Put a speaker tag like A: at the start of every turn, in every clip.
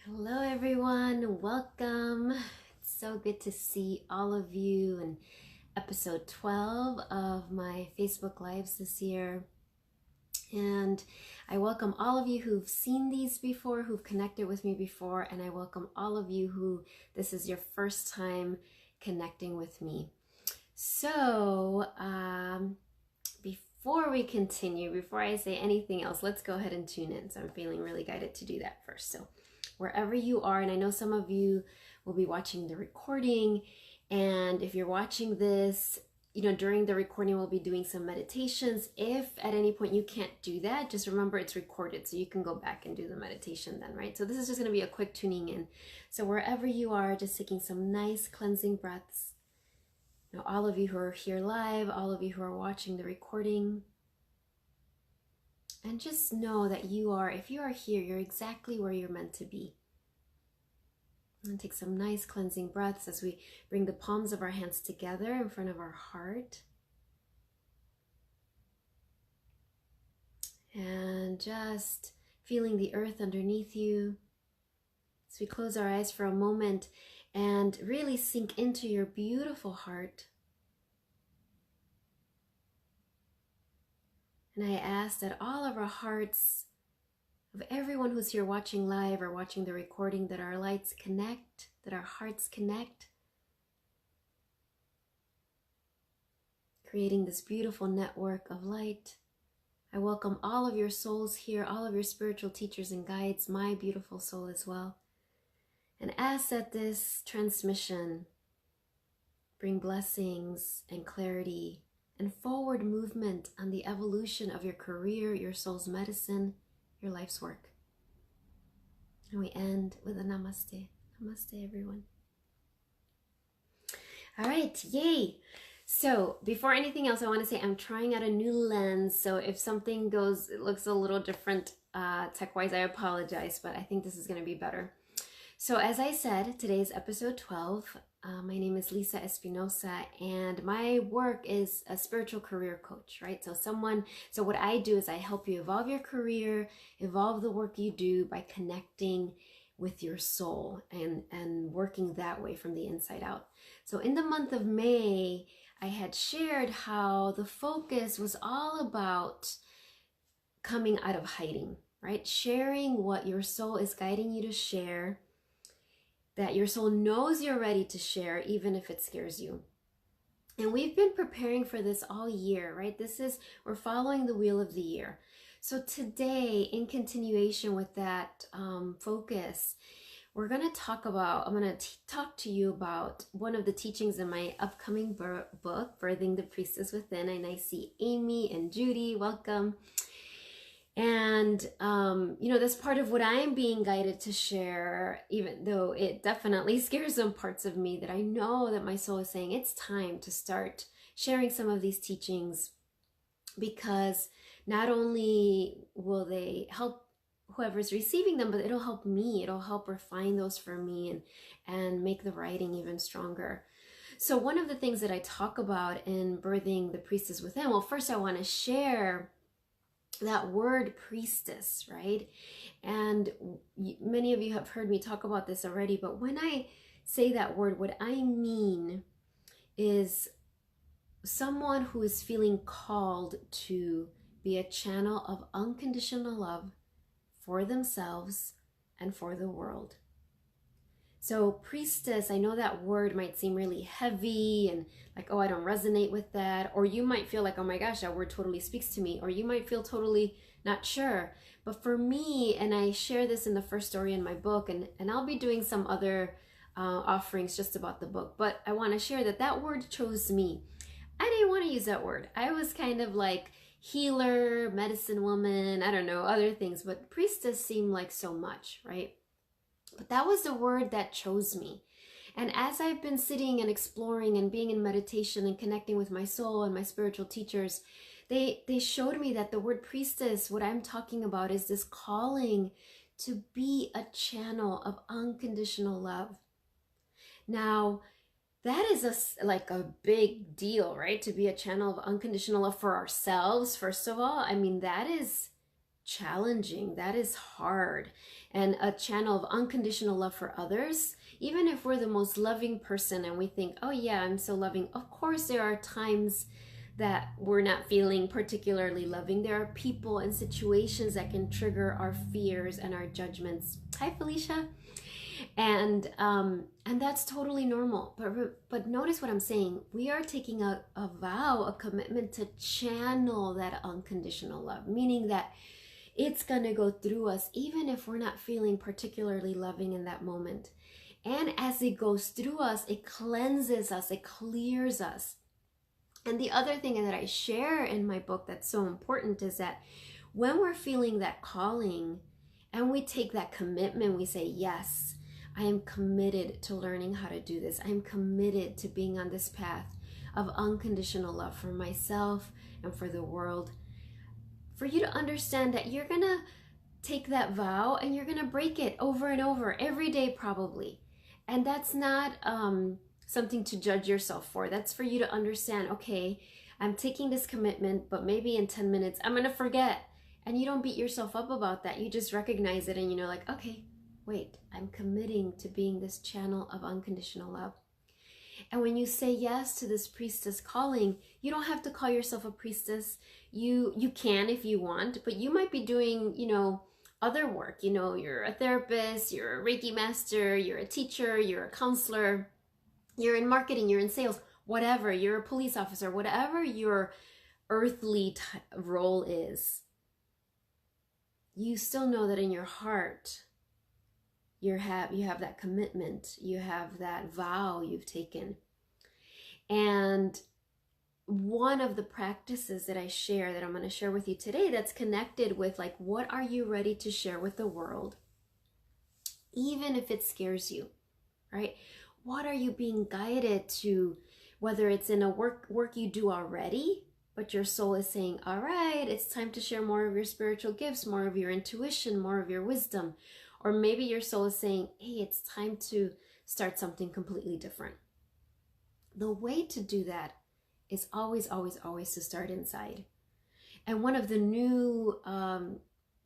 A: Hello everyone, welcome. It's so good to see all of you in episode 12 of my Facebook Lives this year. And I welcome all of you who've seen these before, who've connected with me before, and I welcome all of you who this is your first time connecting with me. So, before we continue, before I say anything else, let's go ahead and tune in. So I'm feeling really guided to do that first. So wherever you are, and I know some of you will be watching the recording, and if you're watching this, during the recording we'll be doing some meditations. If at any point you can't do that, just remember it's recorded, so you can go back and do the meditation then, right? So this is just going to be a quick tuning in. So wherever you are, just taking some nice cleansing breaths. Now, all of you who are here live, all of you who are watching the recording, and just know that if you are here, you're exactly where you're meant to be. And take some nice cleansing breaths as we bring the palms of our hands together in front of our heart. And just feeling the earth underneath you. As we close our eyes for a moment and really sink into your beautiful heart. And I ask that all of our hearts, of everyone who's here watching live or watching the recording, that our lights connect, that our hearts connect, creating this beautiful network of light. I welcome all of your souls here, all of your spiritual teachers and guides, my beautiful soul as well. And ask that this transmission bring blessings and clarity and forward movement on the evolution of your career, your soul's medicine, your life's work. And we end with a namaste. Namaste, everyone. All right, yay. So before anything else, I want to say I'm trying out a new lens. So if something looks a little different tech-wise, I apologize, but I think this is going to be better. So as I said, today's episode 12. My name is Lisa Espinosa, and my work is a spiritual career coach, right? So what I do is I help you evolve your career, evolve the work you do by connecting with your soul and working that way from the inside out. So in the month of May, I had shared how the focus was all about coming out of hiding, right? Sharing what your soul is guiding you to share, that your soul knows you're ready to share, even if it scares you. And we've been preparing for this all year, right? We're following the wheel of the year. So today, in continuation with that focus, I'm going to talk to you about one of the teachings in my upcoming book, Birthing the Priestess Within. And I see Amy and Judy, welcome. And, that's part of what I'm being guided to share, even though it definitely scares some parts of me, that I know that my soul is saying it's time to start sharing some of these teachings, because not only will they help whoever's receiving them, but it'll help me. It'll help refine those for me and make the writing even stronger. So one of the things that I talk about in Birthing the Priestess Within, well, first I want to share that word priestess, right? And many of you have heard me talk about this already, but when I say that word, what I mean is someone who is feeling called to be a channel of unconditional love for themselves and for the world. So priestess, I know that word might seem really heavy and like, oh, I don't resonate with that. Or you might feel like, oh my gosh, that word totally speaks to me. Or you might feel totally not sure. But for me, and I share this in the first story in my book, and I'll be doing some other offerings just about the book, but I want to share that word chose me. I didn't want to use that word. I was kind of like healer, medicine woman, I don't know, other things, but priestess seemed like so much, right? But that was the word that chose me. And as I've been sitting and exploring and being in meditation and connecting with my soul and my spiritual teachers, they showed me that the word priestess, what I'm talking about, is this calling to be a channel of unconditional love. Now, that is a big deal, right? To be a channel of unconditional love for ourselves, first of all. I mean, that is challenging. That is hard. And a channel of unconditional love for others, even if we're the most loving person and we think, oh yeah, I'm so loving. Of course, there are times that we're not feeling particularly loving. There are people and situations that can trigger our fears and our judgments. Hi, Felicia. And that's totally normal. But notice what I'm saying. We are taking a vow, a commitment to channel that unconditional love, meaning that it's going to go through us even if we're not feeling particularly loving in that moment. And as it goes through us, it cleanses us, it clears us. And the other thing that I share in my book that's so important is that when we're feeling that calling and we take that commitment, we say, yes, I am committed to learning how to do this. I'm committed to being on this path of unconditional love for myself and for the world. For you to understand that you're going to take that vow and you're going to break it over and over every day probably. And that's not something to judge yourself for. That's for you to understand, okay, I'm taking this commitment, but maybe in 10 minutes I'm going to forget. And you don't beat yourself up about that. You just recognize it and you know, like, okay, wait, I'm committing to being this channel of unconditional love. And when you say yes to this priestess calling, you don't have to call yourself a priestess. You can if you want, but you might be doing, other work. You're a therapist, you're a Reiki master, you're a teacher, you're a counselor, you're in marketing, you're in sales, whatever, you're a police officer, whatever your earthly role is. You still know that in your heart, you have that commitment, you have that vow you've taken. And one of the practices that I share, that I'm going to share with you today, that's connected with like, what are you ready to share with the world? Even if it scares you, right? What are you being guided to, whether it's in a work you do already, but your soul is saying, all right, it's time to share more of your spiritual gifts, more of your intuition, more of your wisdom. Or maybe your soul is saying, hey, it's time to start something completely different. The way to do that is always, always, always to start inside. And one of the new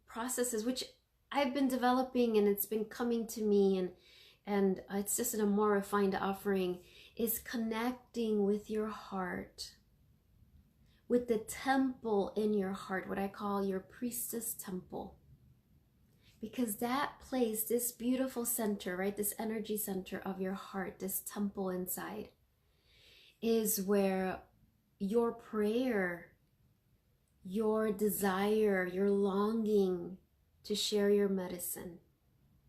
A: processes, which I've been developing and it's been coming to me, and it's just in a more refined offering, is connecting with your heart, with the temple in your heart, what I call your priestess temple. Because that place, this beautiful center, right, this energy center of your heart, this temple inside, is where your prayer, your desire, your longing to share your medicine,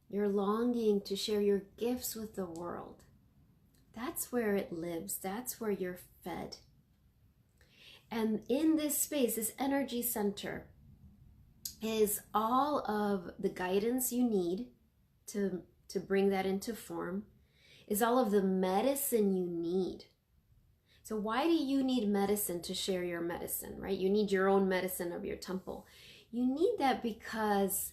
A: your longing to share your gifts with the world, that's where it lives. That's where you're fed. And in this space, this energy center, is all of the guidance you need to bring that into form, is all of the medicine you need. So why do you need medicine to share your medicine, right? You need your own medicine of your temple. You need that because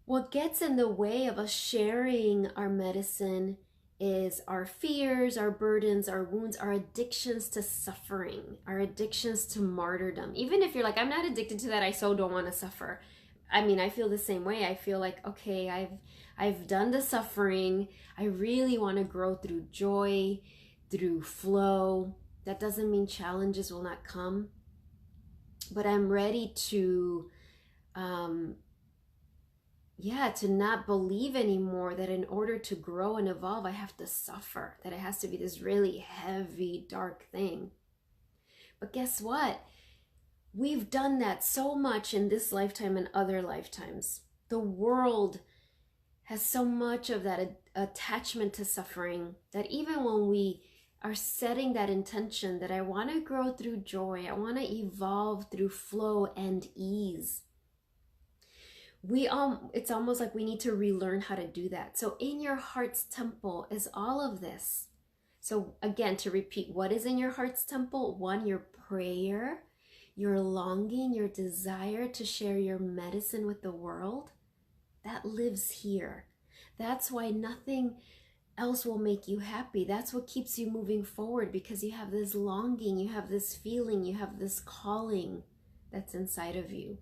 A: what gets in the way of us sharing our medicine is our fears, our burdens, our wounds, our addictions to suffering, our addictions to martyrdom. Even if you're like, I'm not addicted to that, I so don't want to suffer. I mean, I feel the same way. I feel like, okay, I've done the suffering. I really want to grow through joy, through flow. That doesn't mean challenges will not come, but I'm ready to to not believe anymore that in order to grow and evolve, I have to suffer, that it has to be this really heavy, dark thing. But guess what? We've done that so much in this lifetime and other lifetimes. The world has so much of that attachment to suffering that even when we are setting that intention that I want to grow through joy, I want to evolve through flow and ease, it's almost like we need to relearn how to do that. So in your heart's temple is all of this. So again, to repeat, what is in your heart's temple? One, your prayer, your longing, your desire to share your medicine with the world. That lives here. That's why nothing else will make you happy. That's what keeps you moving forward, because you have this longing, you have this feeling, you have this calling that's inside of you.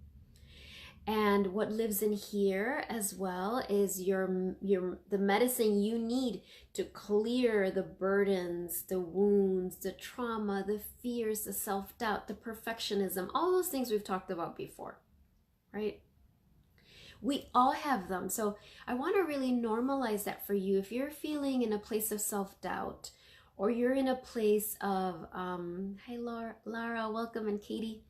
A: And what lives in here as well is the medicine you need to clear the burdens, the wounds, the trauma, the fears, the self-doubt, the perfectionism, all those things we've talked about before, right? We all have them. So I want to really normalize that for you. If you're feeling in a place of self-doubt, or you're in a place of, hi Lara, welcome, and Katie,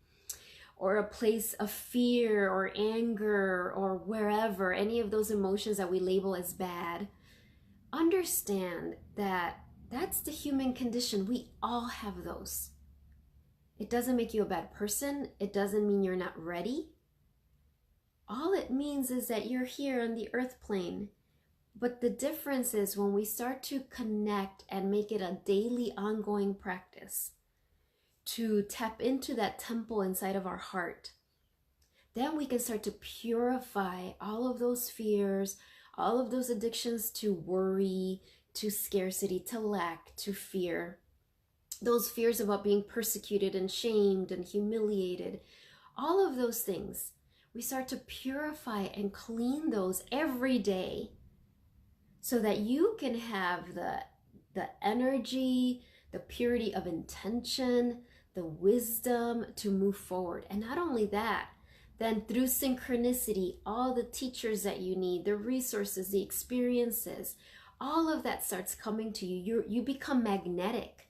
A: or a place of fear or anger or wherever, any of those emotions that we label as bad, understand that that's the human condition. We all have those. It doesn't make you a bad person. It doesn't mean you're not ready. All it means is that you're here on the earth plane. But the difference is when we start to connect and make it a daily ongoing practice to tap into that temple inside of our heart, then we can start to purify all of those fears, all of those addictions to worry, to scarcity, to lack, to fear, those fears about being persecuted and shamed and humiliated, all of those things. We start to purify and clean those every day so that you can have the energy, the purity of intention, the wisdom to move forward. And not only that, then through synchronicity, all the teachers that you need, the resources, the experiences, all of that starts coming to you. You become magnetic.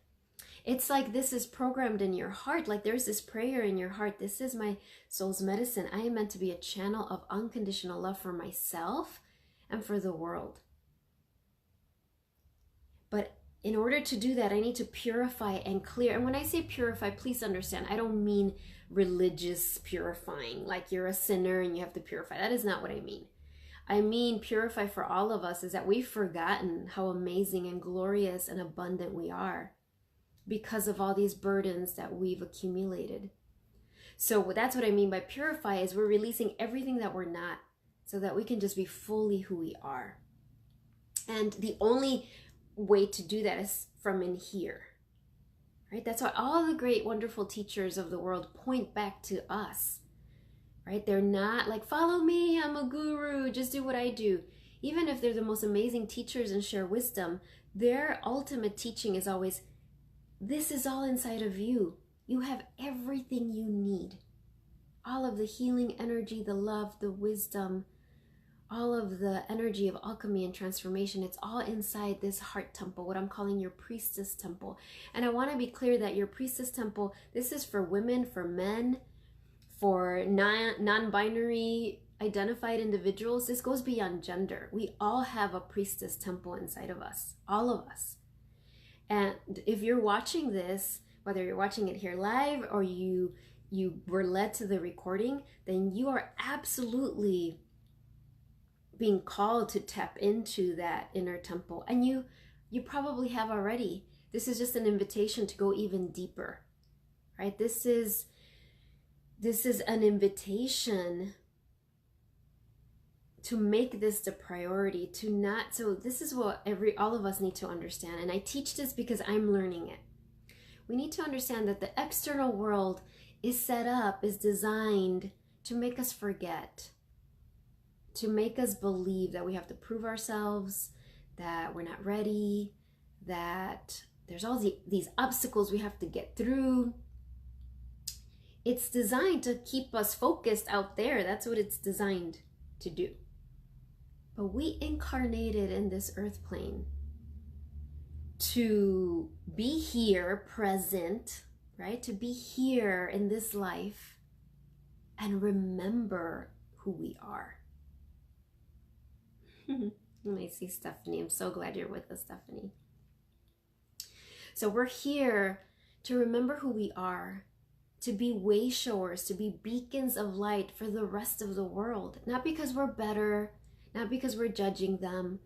A: It's like this is programmed in your heart. Like there's this prayer in your heart. This is my soul's medicine. I am meant to be a channel of unconditional love for myself and for the world. But in order to do that, I need to purify and clear. And when I say purify, please understand, I don't mean religious purifying, like you're a sinner and you have to purify. That is not what I mean. I mean purify for all of us is that we've forgotten how amazing and glorious and abundant we are because of all these burdens that we've accumulated. So that's what I mean by purify, is we're releasing everything that we're not so that we can just be fully who we are. And the only way to do that is from in here, right? That's why all the great, wonderful teachers of the world point back to us, right? They're not like, follow me, I'm a guru, just do what I do. Even if they're the most amazing teachers and share wisdom, their ultimate teaching is always, this is all inside of you. You have everything you need. All of the healing energy, the love, the wisdom, all of the energy of alchemy and transformation, it's all inside this heart temple, what I'm calling your priestess temple. And I want to be clear that your priestess temple, this is for women, for men, for non-binary identified individuals. This goes beyond gender. We all have a priestess temple inside of us, all of us. And if you're watching this, whether you're watching it here live or you were led to the recording, then you are absolutely being called to tap into that inner temple. And you probably have already. This is just an invitation to go even deeper, right? This is an invitation to make this the priority, to not, so this is what all of us need to understand. And I teach this because I'm learning it. We need to understand that the external world is set up, is designed to make us forget, to make us believe that we have to prove ourselves, that we're not ready, that there's all these obstacles we have to get through. It's designed to keep us focused out there. That's what it's designed to do. But we incarnated in this earth plane to be here, present, right? To be here in this life and remember who we are. I see Stephanie. I'm so glad you're with us, Stephanie. So we're here to remember who we are, to be way showers, to be beacons of light for the rest of the world. Not because we're better, not because we're judging them,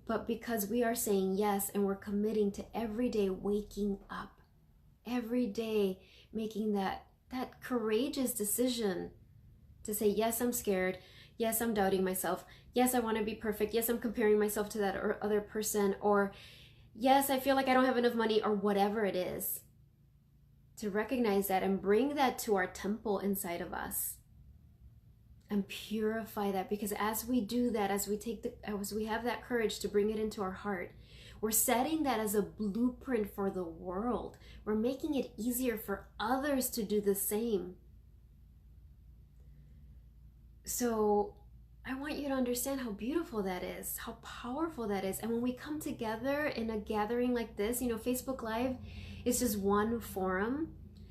A: but because we are saying yes, and we're committing to every day waking up, every day making that courageous decision to say, yes, I'm scared. Yes, I'm doubting myself. Yes, I want to be perfect. Yes, I'm comparing myself to that other person. Or yes, I feel like I don't have enough money, or whatever it is. To recognize that and bring that to our temple inside of us. and purify that, because as we do that, as we have that courage to bring it into our heart, we're setting that as a blueprint for the world. We're making it easier for others to do the same. So I want you to understand how beautiful that is, how powerful that is. And when we come together in a gathering like this, Facebook Live is just one forum,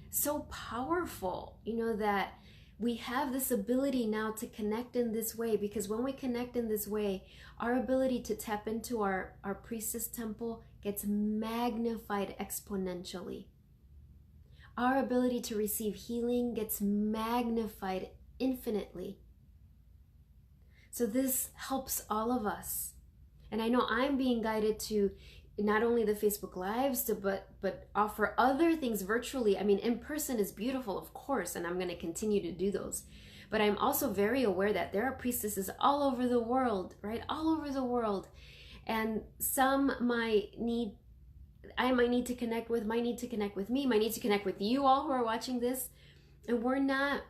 A: so powerful, that we have this ability now to connect in this way, because when we connect in this way, our ability to tap into our priestess temple gets magnified exponentially. Our ability to receive healing gets magnified infinitely. So this helps all of us. And I know I'm being guided to not only the Facebook Lives, but offer other things virtually. I mean, in person is beautiful, of course, and I'm going to continue to do those. But I'm also very aware that there are priestesses all over the world, right? All over the world. And some I might need to connect with, might need to connect with me, might need to connect with you all who are watching this. And we're not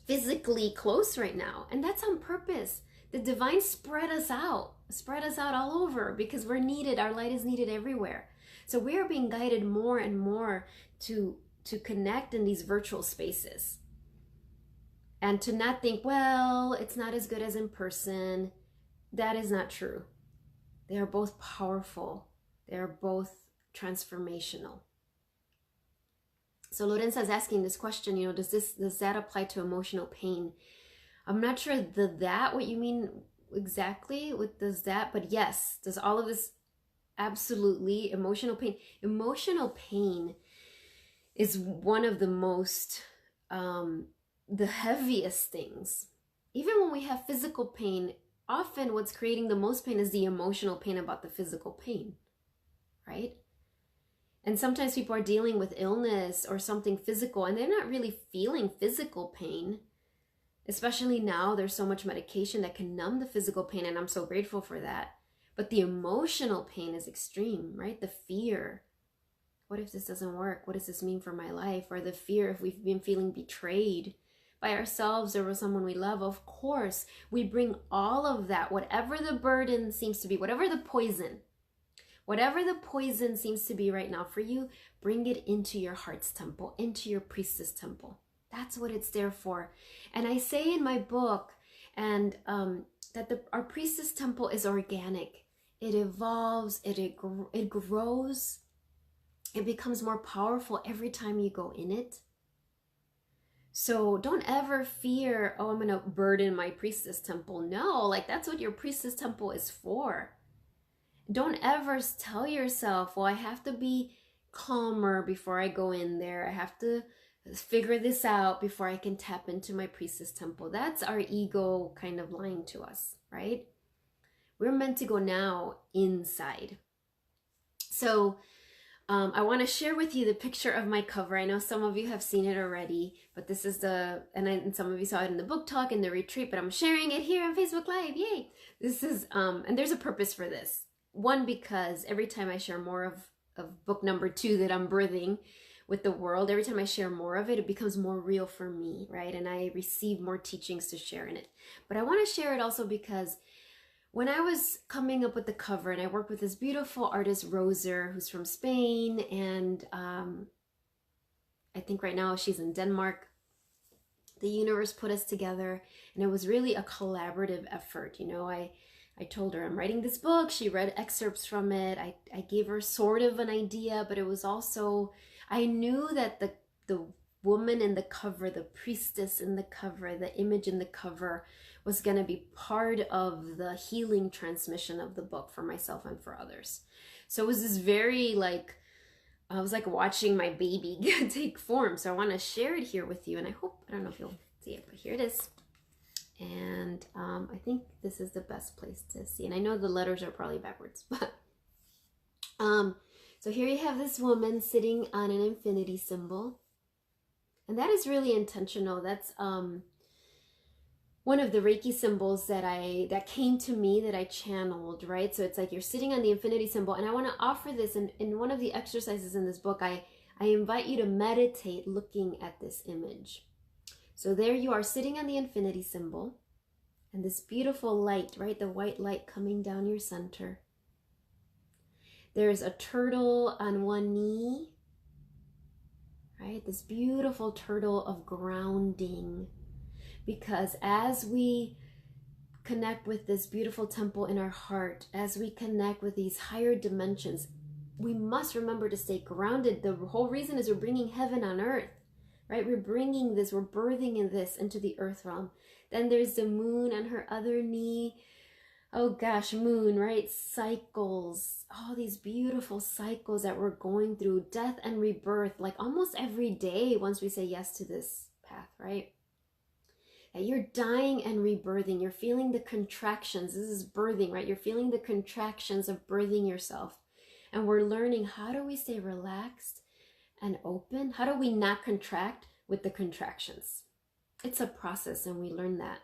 A: physically close right now. And that's on purpose. The divine spread us out all over, because we're needed. Our light is needed everywhere. So we are being guided more and more to connect in these virtual spaces, and to not think, well, it's not as good as in person. That is not true. They are both powerful. They are both transformational. So Lorenza is asking this question, does that apply to emotional pain? I'm not sure what you mean exactly with does that, but yes, does all of this? Absolutely. Emotional pain. Emotional pain is one of the most, the heaviest things. Even when we have physical pain, often what's creating the most pain is the emotional pain about the physical pain, right? And sometimes people are dealing with illness or something physical, and they're not really feeling physical pain. Especially now, there's so much medication that can numb the physical pain, and I'm so grateful for that. But the emotional pain is extreme, right? The fear. What if this doesn't work? What does this mean for my life? Or the fear if we've been feeling betrayed by ourselves or with someone we love. Of course, we bring all of that, whatever the burden seems to be, whatever the poison seems to be right now for you, bring it into your heart's temple, into your priestess temple. That's what it's there for. And I say in my book, and that our priestess temple is organic. It evolves, it grows, it becomes more powerful every time you go in it. So don't ever fear, oh, I'm going to burden my priestess temple. No, that's what your priestess temple is for. Don't ever tell yourself, well, I have to be calmer before I go in there. I have to figure this out before I can tap into my priestess temple. That's our ego kind of lying to us, right? We're meant to go now inside. So I want to share with you the picture of my cover. I know some of you have seen it already, but this is and some of you saw it in the book talk, in the retreat, but I'm sharing it here on Facebook Live. Yay! This is, and there's a purpose for this. One, because every time I share more of book number 2 that I'm birthing with the world, every time I share more of it, it becomes more real for me, right? And I receive more teachings to share in it. But I want to share it also because when I was coming up with the cover, and I worked with this beautiful artist, Roser, who's from Spain, and I think right now she's in Denmark. The universe put us together, and it was really a collaborative effort. I told her I'm writing this book. She read excerpts from it. I gave her sort of an idea, but it was also, I knew that the woman in the cover, the priestess in the cover, the image in the cover was going to be part of the healing transmission of the book for myself and for others. So it was this very I was like watching my baby take form. So I want to share it here with you. And I don't know if you'll see it, but here it is. And I think this is the best place to see. And I know the letters are probably backwards, but so here you have this woman sitting on an infinity symbol. And that is really intentional. That's one of the Reiki symbols that came to me, that I channeled, right? So it's like you're sitting on the infinity symbol, and I want to offer this in one of the exercises in this book. I invite you to meditate looking at this image. So there you are sitting on the infinity symbol, and this beautiful light, right? The white light coming down your center. There's a turtle on one knee, right? This beautiful turtle of grounding. Because as we connect with this beautiful temple in our heart, as we connect with these higher dimensions, we must remember to stay grounded. The whole reason is we're bringing heaven on earth, right? We're bringing this, we're birthing in this into the earth realm. Then there's the moon on her other knee. Oh gosh, moon, right? Cycles, all these beautiful cycles that we're going through, death and rebirth, like almost every day once we say yes to this path, right? That you're dying and rebirthing. You're feeling the contractions. This is birthing, right? You're feeling the contractions of birthing yourself. And we're learning, how do we stay relaxed and open? How do we not contract with the contractions? It's a process, and we learn that.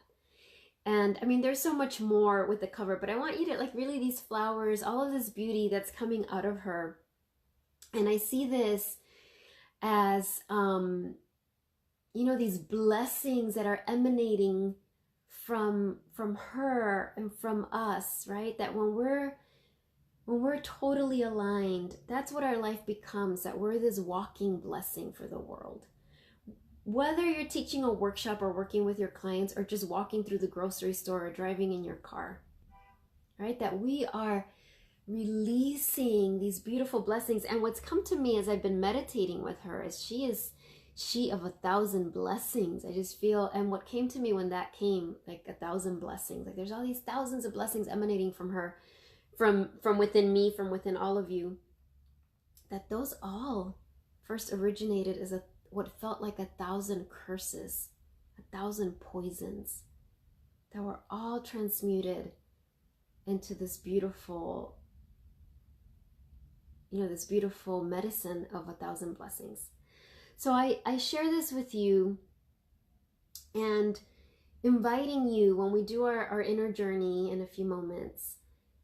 A: And I mean, there's so much more with the cover, but I want you to like really these flowers, all of this beauty that's coming out of her. And I see this as, you know, these blessings that are emanating from her and from us, right? That when we're totally aligned, that's what our life becomes, that we're this walking blessing for the world. Whether you're teaching a workshop or working with your clients or just walking through the grocery store or driving in your car, right? That we are releasing these beautiful blessings. And what's come to me as I've been meditating with her is she of 1,000 blessings. I just feel, and what came to me when that came, like 1,000 blessings, like there's all these thousands of blessings emanating from her, from within me, from within all of you, that those all first originated as what felt like 1,000 curses, 1,000 poisons that were all transmuted into this beautiful, you know, this beautiful medicine of 1,000 blessings. So I share this with you and inviting you, when we do our inner journey in a few moments,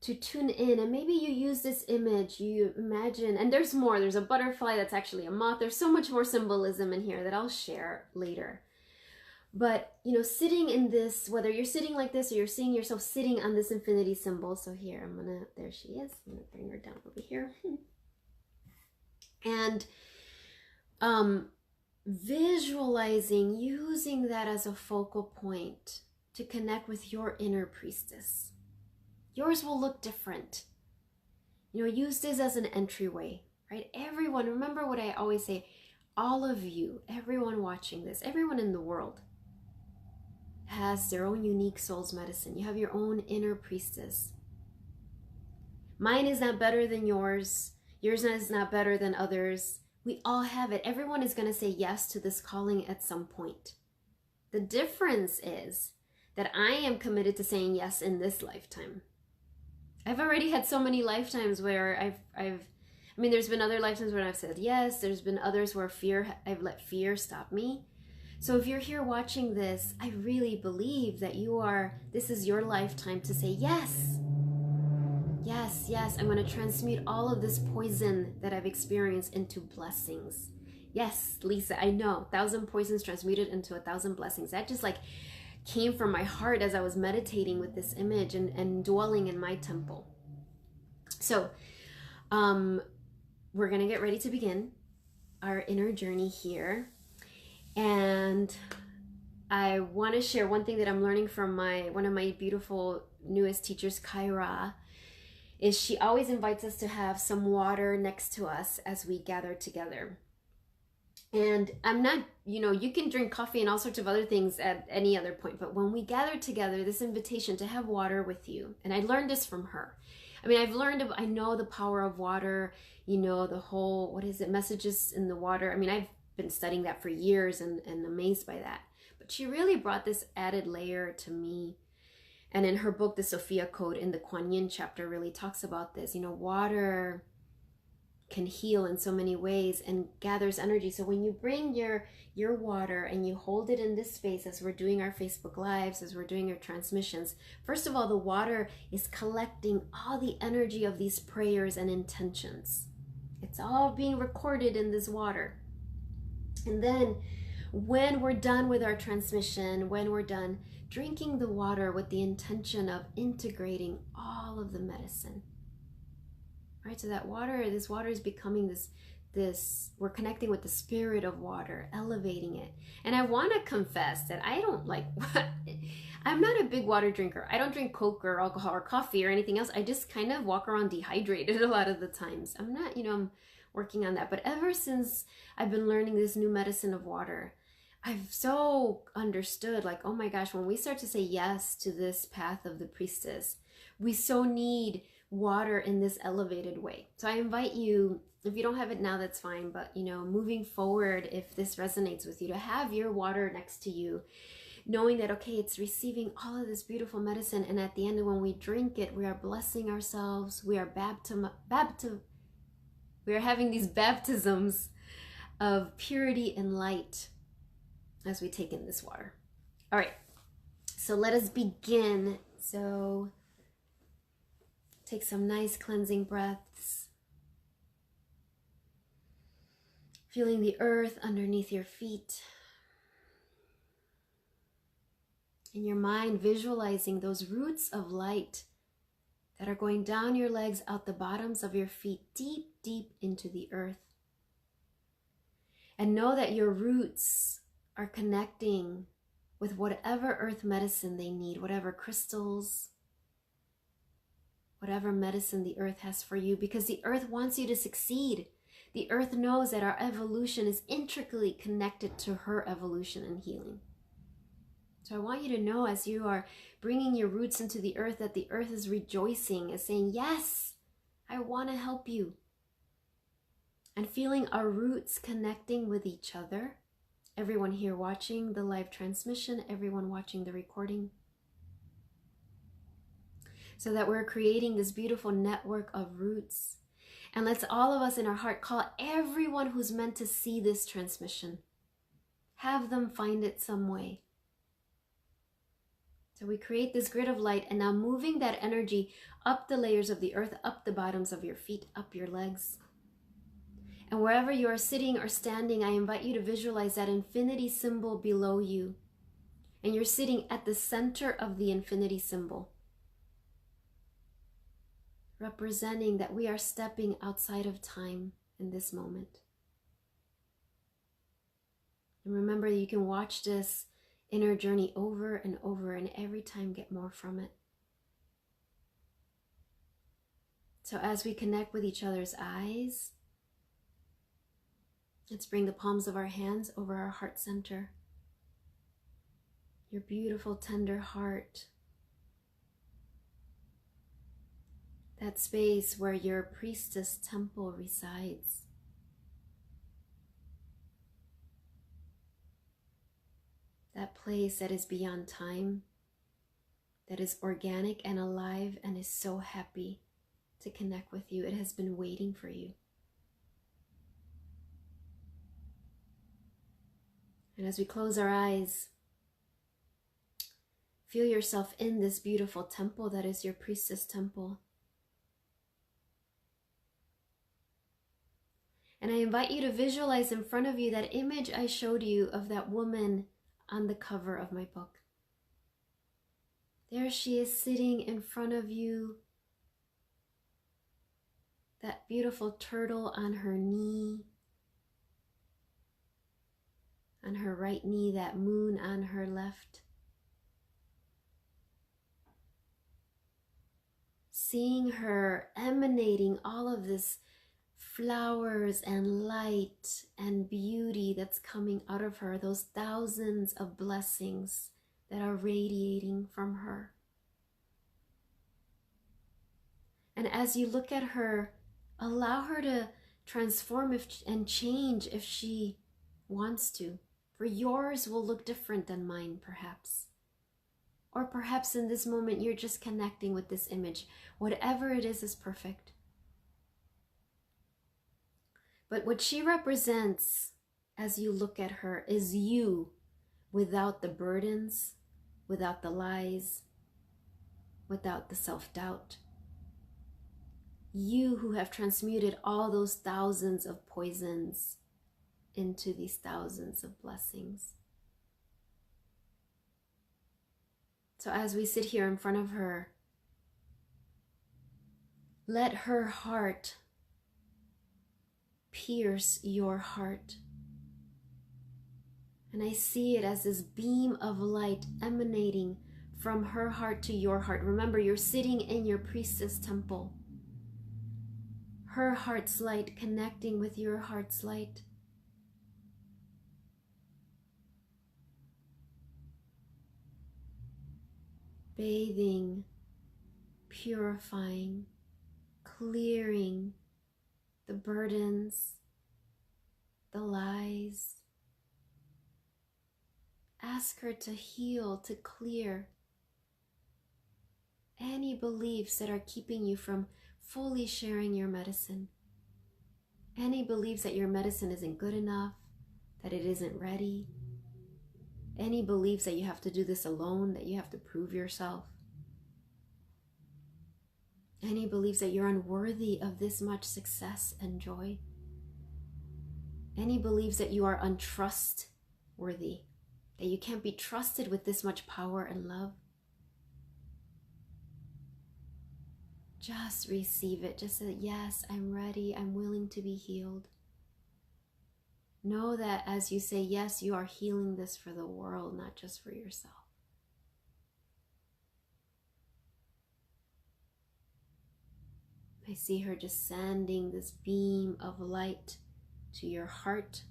A: to tune in. And maybe you use this image, you imagine, and there's more, there's a butterfly that's actually a moth. There's so much more symbolism in here that I'll share later. But, you know, sitting in this, whether you're sitting like this or you're seeing yourself sitting on this infinity symbol. So here, there she is. I'm gonna bring her down over here. And visualizing, using that as a focal point to connect with your inner priestess. Yours will look different. You know, use this as an entryway, right? Everyone, remember what I always say, all of you, everyone watching this, everyone in the world has their own unique soul's medicine. You have your own inner priestess. Mine is not better than yours. Yours is not better than others. We all have it. Everyone is going to say yes to this calling at some point. The difference is that I am committed to saying yes in this lifetime. I've already had so many lifetimes where I mean, there's been other lifetimes where I've said yes. There's been others where I've let fear stop me. So if you're here watching this, I really believe that this is your lifetime to say yes. Yes, yes, I'm going to transmute all of this poison that I've experienced into blessings. Yes, Lisa, I know, 1,000 poisons transmuted into 1,000 blessings. That just like came from my heart as I was meditating with this image and dwelling in my temple. So, we're going to get ready to begin our inner journey here. And I want to share one thing that I'm learning from one of my beautiful newest teachers, Kyra, is she always invites us to have some water next to us as we gather together. And I'm not, you know, you can drink coffee and all sorts of other things at any other point, but when we gather together, this invitation to have water with you, and I learned this from her. I mean, I know the power of water, you know, the whole, messages in the water. I mean, I've been studying that for years and amazed by that. But she really brought this added layer to me. And in her book, The Sophia Code, in the Kuan Yin chapter, really talks about this. You know, water can heal in so many ways and gathers energy. So when you bring your water and you hold it in this space, as we're doing our Facebook Lives, as we're doing your transmissions, first of all, the water is collecting all the energy of these prayers and intentions. It's all being recorded in this water. And then when we're done with our transmission, when we're done drinking the water with the intention of integrating all of the medicine, right? So that water, this water is becoming this, we're connecting with the spirit of water, elevating it. And I want to confess that I don't like, I'm not a big water drinker. I don't drink Coke or alcohol or coffee or anything else. I just kind of walk around dehydrated a lot of the times. I'm not, I'm working on that. But ever since I've been learning this new medicine of water, I've so understood, like, oh my gosh, when we start to say yes to this path of the priestess, we so need water in this elevated way. So I invite you, if you don't have it now, that's fine, but moving forward, if this resonates with you, to have your water next to you, knowing that, okay, it's receiving all of this beautiful medicine, and at the end, when we drink it, we are blessing ourselves, we are we are having these baptisms of purity and light as we take in this water. All right, so let us begin. So take some nice cleansing breaths, feeling the earth underneath your feet. In your mind, visualizing those roots of light that are going down your legs, out the bottoms of your feet, deep, deep into the earth. And know that your roots are connecting with whatever earth medicine they need, whatever crystals, whatever medicine the earth has for you, because the earth wants you to succeed. The earth knows that our evolution is intricately connected to her evolution and healing. So I want you to know, as you are bringing your roots into the earth, that the earth is rejoicing, is saying, yes, I want to help you. And feeling our roots connecting with each other. Everyone here watching the live transmission, everyone watching the recording. So that we're creating this beautiful network of roots. And let's all of us in our heart call everyone who's meant to see this transmission. Have them find it some way. So we create this grid of light, and now moving that energy up the layers of the earth, up the bottoms of your feet, up your legs. And wherever you are sitting or standing, I invite you to visualize that infinity symbol below you. And you're sitting at the center of the infinity symbol, representing that we are stepping outside of time in this moment. And remember, you can watch this inner journey over and over, and every time get more from it. So as we connect with each other's eyes, let's bring the palms of our hands over our heart center. Your beautiful, tender heart. That space where your priestess temple resides. That place that is beyond time, that is organic and alive and is so happy to connect with you. It has been waiting for you. And as we close our eyes, feel yourself in this beautiful temple that is your priestess temple. And I invite you to visualize in front of you that image I showed you of that woman on the cover of my book. There she is sitting in front of you, that beautiful turtle on her knee, on her right knee, that moon on her left. Seeing her emanating all of this flowers and light and beauty that's coming out of her, those thousands of blessings that are radiating from her. And as you look at her, allow her to transform and change if she wants to. For yours will look different than mine, perhaps. Or perhaps in this moment you're just connecting with this image. Whatever it is perfect. But what she represents as you look at her is you, without the burdens, without the lies, without the self-doubt. You who have transmuted all those thousands of poisons into these thousands of blessings. So as we sit here in front of her, let her heart pierce your heart. And I see it as this beam of light emanating from her heart to your heart. Remember, you're sitting in your priestess temple. Her heart's light connecting with your heart's light. Bathing, purifying, clearing the burdens, the lies. Ask her to heal, to clear any beliefs that are keeping you from fully sharing your medicine. Any beliefs that your medicine isn't good enough, that it isn't ready. Any beliefs that you have to do this alone, that you have to prove yourself. Any beliefs that you're unworthy of this much success and joy. Any beliefs that you are untrustworthy, that you can't be trusted with this much power and love. Just receive it. Just say, yes, I'm ready. I'm willing to be healed. Know that as you say yes, you are healing this for the world, not just for yourself. I see her just sending this beam of light to your heart.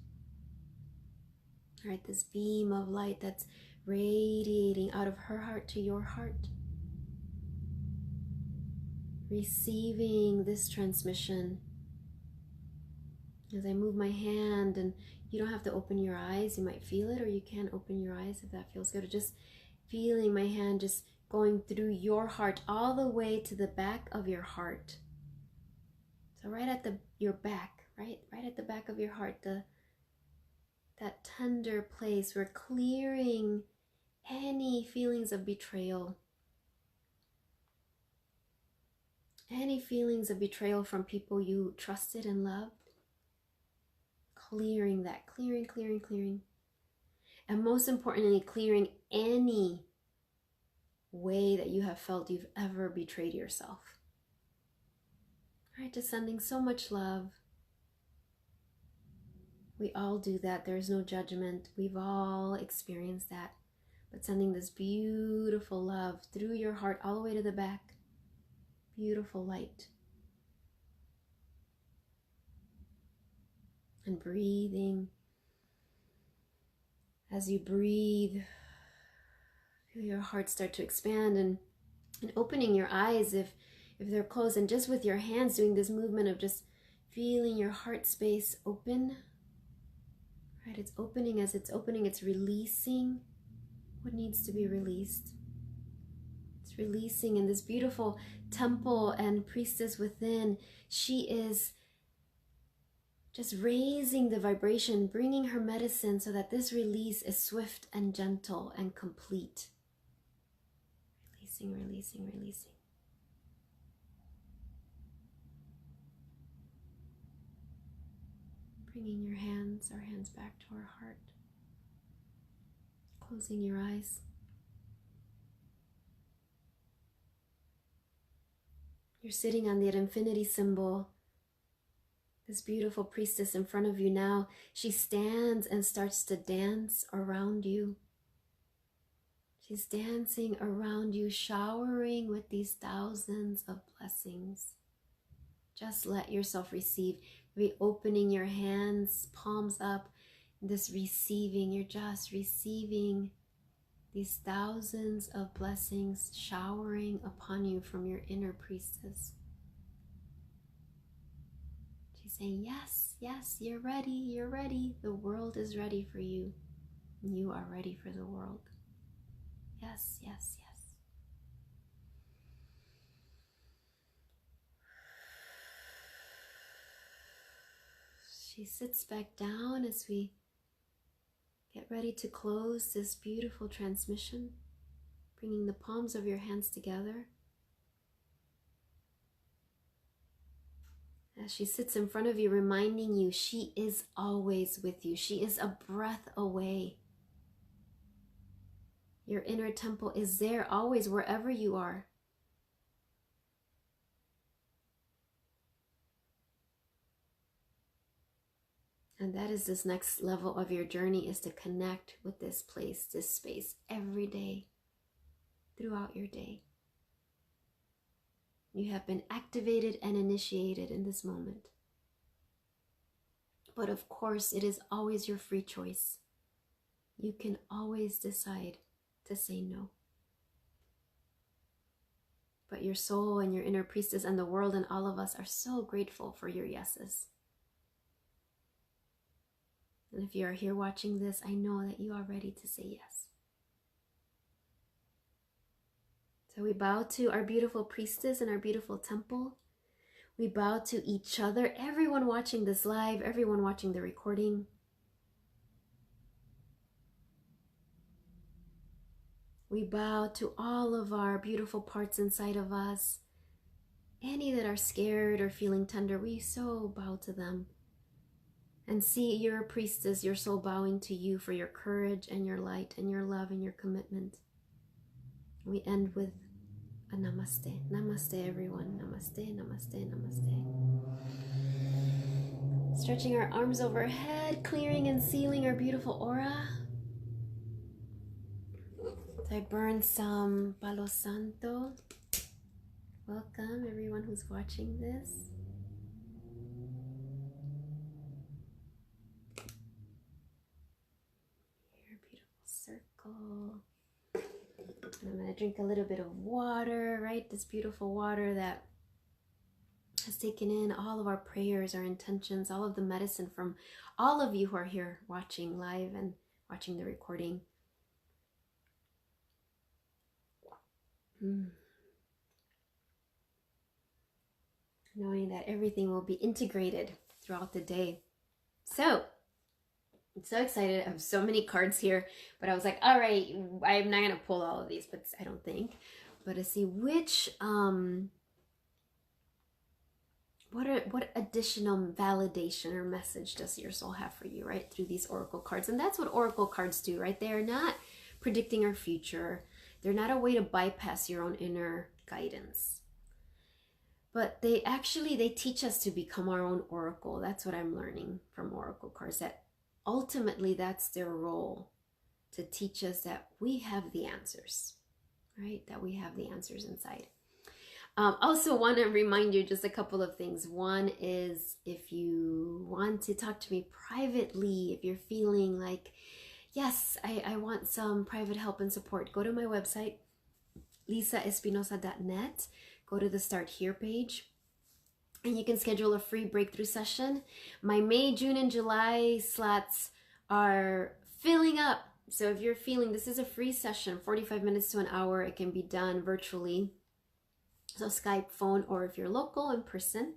A: All right, this beam of light that's radiating out of her heart to your heart. Receiving this transmission. As I move my hand, and you don't have to open your eyes, you might feel it, or you can open your eyes if that feels good. Or just feeling my hand just going through your heart all the way to the back of your heart. So right at your back, right at the back of your heart, that tender place. We're clearing any feelings of betrayal. Any feelings of betrayal from people you trusted and loved. Clearing that, clearing. And most importantly, clearing any way that you have felt you've ever betrayed yourself. All right, just sending so much love. We all do that. There's no judgment. We've all experienced that. But sending this beautiful love through your heart all the way to the back. Beautiful light. And breathing. As you breathe, feel your heart start to expand, and opening your eyes if they're closed, and just with your hands doing this movement of just feeling your heart space open. Right, it's opening. As it's opening, it's releasing what needs to be released. It's releasing in this beautiful temple, and Priestess Within, she is just raising the vibration, bringing her medicine so that this release is swift and gentle and complete. Releasing. Bringing our hands back to our heart. Closing your eyes. You're sitting on that infinity symbol. This beautiful priestess in front of you now, she stands and starts to dance around you. She's dancing around you, showering with these thousands of blessings. Just let yourself receive. Maybe opening your hands, palms up, this receiving. You're just receiving these thousands of blessings showering upon you from your inner priestess. She's saying, yes, you're ready. The world is ready for you. You are ready for the world. Yes. She sits back down as we get ready to close this beautiful transmission, bringing the palms of your hands together. As she sits in front of you, reminding you she is always with you. She is a breath away. Your inner temple is there always, wherever you are. And that is this next level of your journey, is to connect with this place, this space, every day, throughout your day. You have been activated and initiated in this moment. But of course, it is always your free choice. You can always decide to say no. But your soul and your inner priestess and the world and all of us are so grateful for your yeses. And if you are here watching this, I know that you are ready to say yes. So we bow to our beautiful priestess and our beautiful temple. We bow to each other, everyone watching this live, everyone watching the recording. We bow to all of our beautiful parts inside of us. Any that are scared or feeling tender, we so bow to them. And see your priestess, your soul bowing to you for your courage and your light and your love and your commitment. We end with a namaste. Namaste, everyone. Namaste, namaste, namaste. Stretching our arms overhead, clearing and sealing our beautiful aura. So I burn some Palo Santo. Welcome, everyone who's watching this. Here, beautiful circle. And I'm going to drink a little bit of water, right? This beautiful water that has taken in all of our prayers, our intentions, all of the medicine from all of you who are here watching live and watching the recording. Knowing that everything will be integrated throughout the day. So, I'm so excited. I have so many cards here, but I was like, all right, I'm not going to pull all of these, but I don't think. But to see which, what additional validation or message does your soul have for you, right? Through these oracle cards. And that's what oracle cards do, right? They are not predicting our future. They're not a way to bypass your own inner guidance. But they teach us to become our own oracle. That's what I'm learning from oracle cards, that ultimately that's their role, to teach us that we have the answers, right? That we have the answers inside. Also want to remind you just a couple of things. One is, if you want to talk to me privately, if you're feeling like, yes, I want some private help and support, go to my website, lisaespinosa.net. Go to the Start Here page, and you can schedule a free breakthrough session. My May, June, and July slots are filling up. So if you're feeling, this is a free session, 45 minutes to an hour. It can be done virtually, so Skype, phone, or if you're local, in person.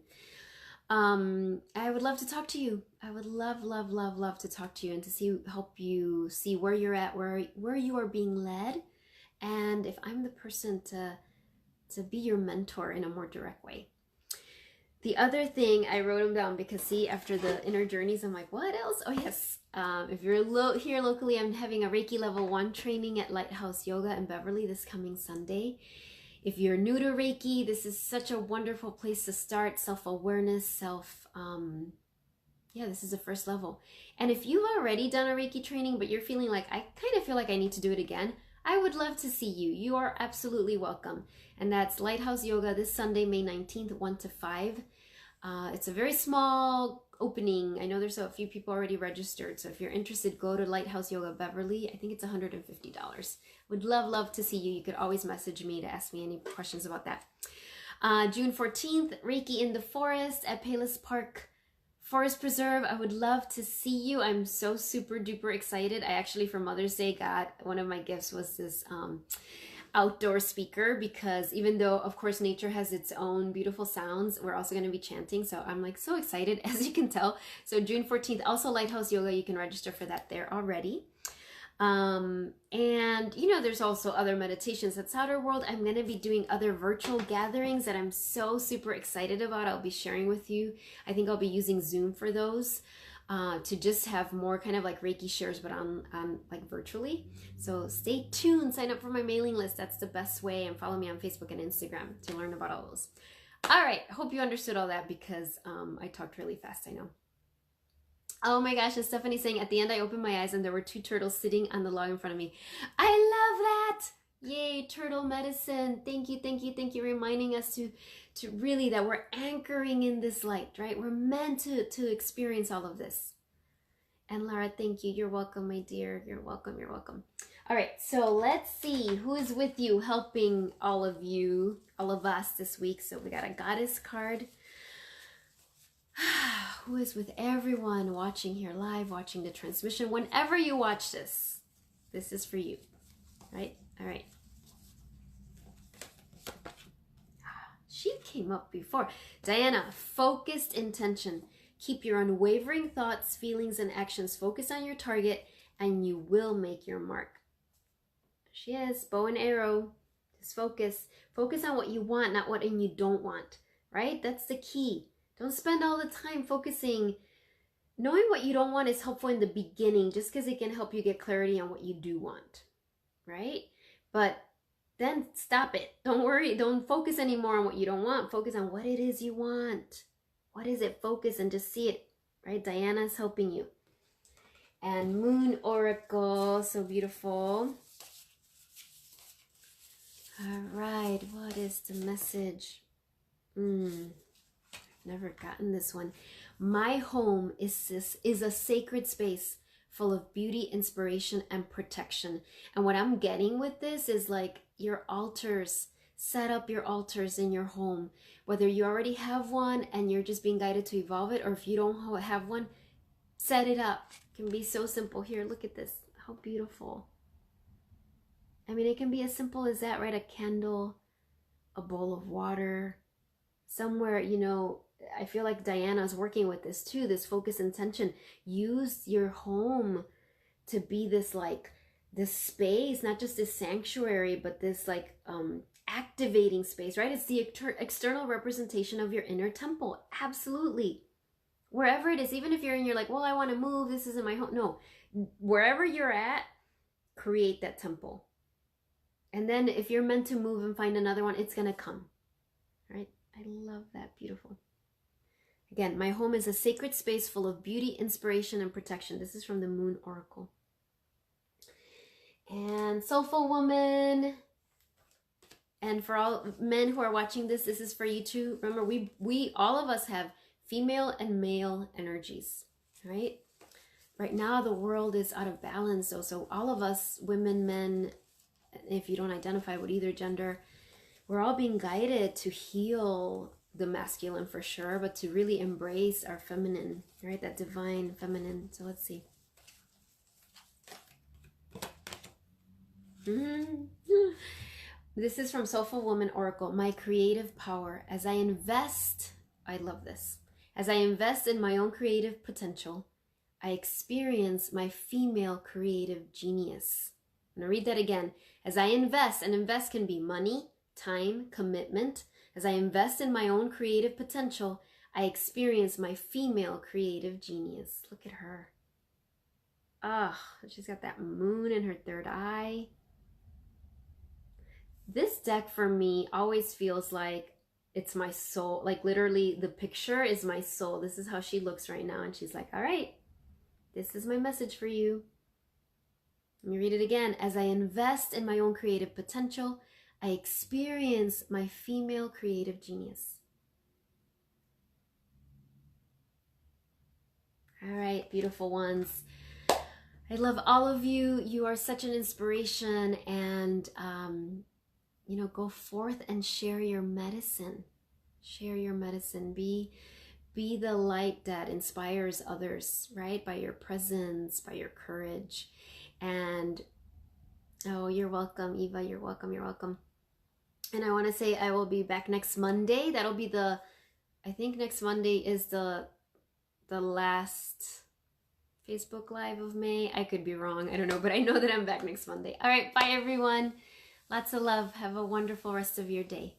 A: I would love to talk to you. I would love to talk to you and to help you see where you're at, where you are being led, and if I'm the person to be your mentor in a more direct way. The other thing, I wrote them down because, see, after the inner journeys, I'm like, what else? Oh, yes. If you're here locally, I'm having a Reiki Level 1 training at Lighthouse Yoga in Beverly this coming Sunday. If you're new to Reiki, this is such a wonderful place to start. Self-awareness, this is the first level. And if you've already done a Reiki training, but you're feeling like, I kind of feel like I need to do it again, I would love to see you. You are absolutely welcome. And that's Lighthouse Yoga this Sunday, May 19th, 1 to 5. It's a very small opening. I know there's a few people already registered. So if you're interested, go to Lighthouse Yoga Beverly. I think it's $150. Would love to see you. You could always message me to ask me any questions about that. June 14th, Reiki in the Forest at Palos Park Forest Preserve. I would love to see you. I'm so super duper excited. I actually, for Mother's Day, got one of my gifts was this outdoor speaker, because even though of course nature has its own beautiful sounds, we're also going to be chanting. So I'm like so excited, as you can tell. So June 14th, also Lighthouse Yoga. You can register for that there already. And you know, there's also other meditations at Outer World. I'm going to be doing other virtual gatherings that I'm so super excited about. I'll be sharing with you. I think I'll be using Zoom for those, to just have more kind of like Reiki shares, but on like virtually. So stay tuned, sign up for my mailing list. That's the best way, and follow me on Facebook and Instagram to learn about all those. All right, hope you understood all that, because I talked really fast, I know. Oh my gosh, and Stephanie's saying, at the end I opened my eyes and there were 2 turtles sitting on the log in front of me. I love that! Yay, turtle medicine. Thank you, thank you, thank you, reminding us to really, that we're anchoring in this light, right? We're meant to experience all of this. And Laura, thank you. You're welcome, my dear. You're welcome, you're welcome. All right, so let's see who is with you, helping all of you, all of us this week. So we got a goddess card. Who is with everyone watching here live, watching the transmission. Whenever you watch this, this is for you, right? All right. She came up before. Diana, focused intention. Keep your unwavering thoughts, feelings, and actions focused on your target, and you will make your mark. She is. Bow and arrow. Just focus. Focus on what you want, not what you don't want, right? That's the key. Don't spend all the time focusing. Knowing what you don't want is helpful in the beginning, just because it can help you get clarity on what you do want, right? But then stop it. Don't worry. Don't focus anymore on what you don't want. Focus on what it is you want. What is it? Focus and just see it, right? Diana's helping you. And Moon Oracle, so beautiful. All right, what is the message? Never gotten this one. My home is a sacred space full of beauty, inspiration, and protection. And what I'm getting with this is like your altars. Set up your altars in your home. Whether you already have one and you're just being guided to evolve it, or if you don't have one, set it up. It can be so simple. Here, look at this. How beautiful. I mean, it can be as simple as that, right? A candle, a bowl of water, somewhere, you know. I feel like Diana's working with this too, this focus intention. Use your home to be this like this space, not just this sanctuary, but this like activating space, right? It's the external representation of your inner temple. Absolutely. Wherever it is, even if you're in, you're like, well, I want to move, this isn't my home. No, wherever you're at, create that temple. And then if you're meant to move and find another one, it's going to come, right? I love that. Beautiful. Again, my home is a sacred space full of beauty, inspiration, and protection. This is from the Moon Oracle. And Soulful Woman. And for all men who are watching this, this is for you too. Remember, we all of us have female and male energies, right? Right now, the world is out of balance. So all of us, women, men, if you don't identify with either gender, we're all being guided to heal the masculine for sure, but to really embrace our feminine, right? That divine feminine. So let's see. This is from Soulful Woman Oracle. My creative power. As I invest, I love this. As I invest in my own creative potential, I experience my female creative genius. I'm going to read that again. As I invest, and invest can be money, time, commitment. As I invest in my own creative potential, I experience my female creative genius. Look at her. Ah, she's got that moon in her third eye. This deck for me always feels like it's my soul. Like literally the picture is my soul. This is how she looks right now. And she's like, all right, this is my message for you. Let me read it again. As I invest in my own creative potential, I experience my female creative genius. All right, beautiful ones. I love all of you. You are such an inspiration, and you know, go forth and share your medicine. Share your medicine. Be the light that inspires others, right? By your presence, by your courage. And oh, you're welcome, Eva. You're welcome. You're welcome. And I want to say I will be back next Monday. That'll be I think next Monday is the last Facebook Live of May. I could be wrong. I don't know, but I know that I'm back next Monday. All right, bye everyone. Lots of love. Have a wonderful rest of your day.